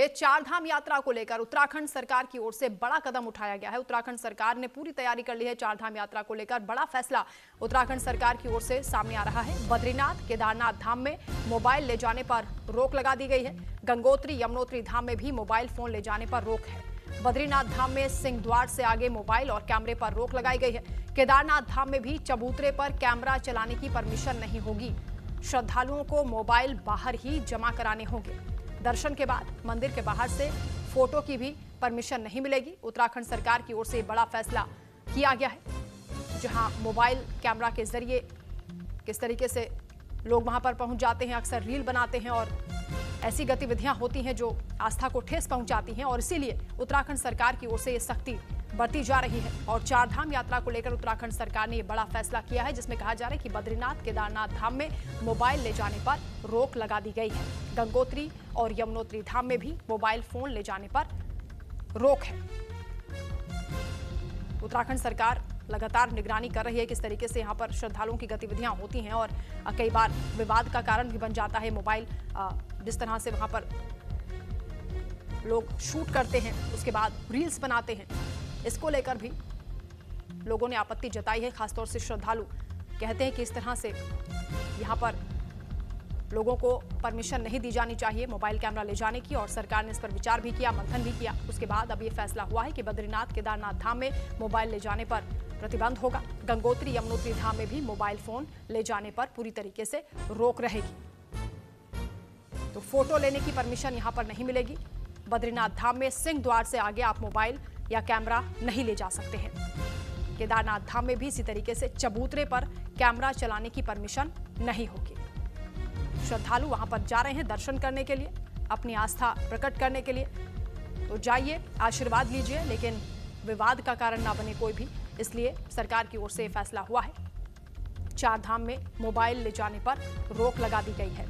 चार धाम यात्रा को लेकर उत्तराखंड सरकार की ओर से बड़ा कदम उठाया गया है। उत्तराखंड सरकार ने पूरी तैयारी कर ली है। चार धाम यात्रा को लेकर बड़ा फैसला उत्तराखंड सरकार की ओर से सामने आ रहा है। बद्रीनाथ केदारनाथ धाम में मोबाइल ले जाने पर रोक लगा दी गई है। गंगोत्री यमुनोत्री धाम में भी मोबाइल फोन ले जाने पर रोक है। बद्रीनाथ धाम में सिंह द्वार से आगे मोबाइल और कैमरे पर रोक लगाई गई है। केदारनाथ धाम में भी चबूतरे पर कैमरा चलाने की परमिशन नहीं होगी। श्रद्धालुओं को मोबाइल बाहर ही जमा कराने होंगे। दर्शन के बाद मंदिर के बाहर से फोटो की भी परमिशन नहीं मिलेगी। उत्तराखंड सरकार की ओर से बड़ा फैसला किया गया है, जहां मोबाइल कैमरा के जरिए किस तरीके से लोग वहां पर पहुंच जाते हैं, अक्सर रील बनाते हैं और ऐसी गतिविधियां होती हैं जो आस्था को ठेस पहुंचाती हैं, और इसीलिए उत्तराखंड सरकार की ओर से ये सख्ती बढ़ती जा रही है। और चार धाम यात्रा को लेकर उत्तराखंड सरकार ने ये बड़ा फैसला किया है, जिसमें कहा जा रहा है कि बद्रीनाथ केदारनाथ धाम में मोबाइल ले जाने पर रोक लगा दी गई है। गंगोत्री और यमुनोत्री धाम में भी मोबाइल फोन ले जाने पर रोक है। उत्तराखंड सरकार लगातार निगरानी कर रही है किस तरीके से यहाँ पर श्रद्धालुओं की गतिविधियां होती हैं, और कई बार विवाद का कारण भी बन जाता है मोबाइल। जिस तरह से वहां पर लोग शूट करते हैं, उसके बाद रील्स बनाते हैं, इसको लेकर भी लोगों ने आपत्ति जताई है। खासतौर से श्रद्धालु कहते हैं कि इस तरह से यहाँ पर लोगों को परमिशन नहीं दी जानी चाहिए मोबाइल कैमरा ले जाने की, और सरकार ने इस पर विचार भी किया, मंथन भी किया। उसके बाद अब ये फैसला हुआ है कि बद्रीनाथ केदारनाथ धाम में मोबाइल ले जाने पर प्रतिबंध होगा। गंगोत्री यमुनोत्री धाम में भी मोबाइल फोन ले जाने पर पूरी तरीके से रोक रहेगी। तो फोटो लेने की परमिशन यहाँ पर नहीं मिलेगी। बद्रीनाथ धाम में सिंह द्वार से आगे आप मोबाइल या कैमरा नहीं ले जा सकते हैं। केदारनाथ धाम में भी इसी तरीके से चबूतरे पर कैमरा चलाने की परमिशन नहीं होगी। श्रद्धालु वहां पर जा रहे हैं दर्शन करने के लिए, अपनी आस्था प्रकट करने के लिए, तो जाइए, आशीर्वाद लीजिए, लेकिन विवाद का कारण ना बने कोई भी, इसलिए सरकार की ओर से यह फैसला हुआ है। चार धाम में मोबाइल ले जाने पर रोक लगा दी गई है।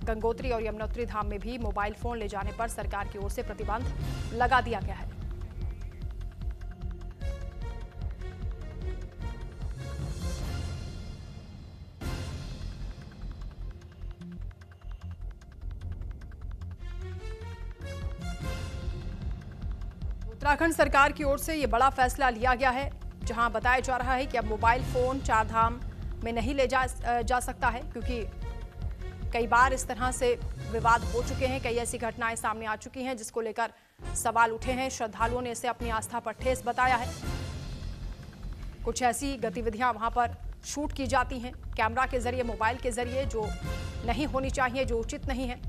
गंगोत्री और यमुनोत्री धाम में भी मोबाइल फोन ले जाने पर सरकार की ओर से प्रतिबंध लगा दिया गया है। उत्तराखंड सरकार की ओर से यह बड़ा फैसला लिया गया है, जहां बताया जा रहा है कि अब मोबाइल फोन चार धाम में नहीं ले जा सकता है, क्योंकि कई बार इस तरह से विवाद हो चुके हैं। कई ऐसी घटनाएं सामने आ चुकी हैं जिसको लेकर सवाल उठे हैं। श्रद्धालुओं ने इसे अपनी आस्था पर ठेस बताया है। कुछ ऐसी गतिविधियां वहां पर शूट की जाती हैं कैमरा के जरिए, मोबाइल के जरिए, जो नहीं होनी चाहिए, जो उचित नहीं है।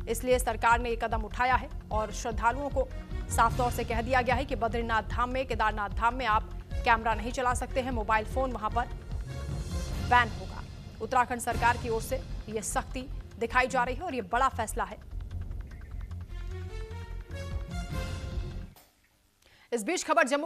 इसलिए सरकार ने ये कदम उठाया है और श्रद्धालुओं को साफ तौर से कह दिया गया है कि बद्रीनाथ धाम में, केदारनाथ धाम में आप कैमरा नहीं चला सकते हैं, मोबाइल फोन वहां पर बैन होगा। उत्तराखंड सरकार की ओर से यह सख्ती दिखाई जा रही है और यह बड़ा फैसला है। इस बीच खबर जम्मू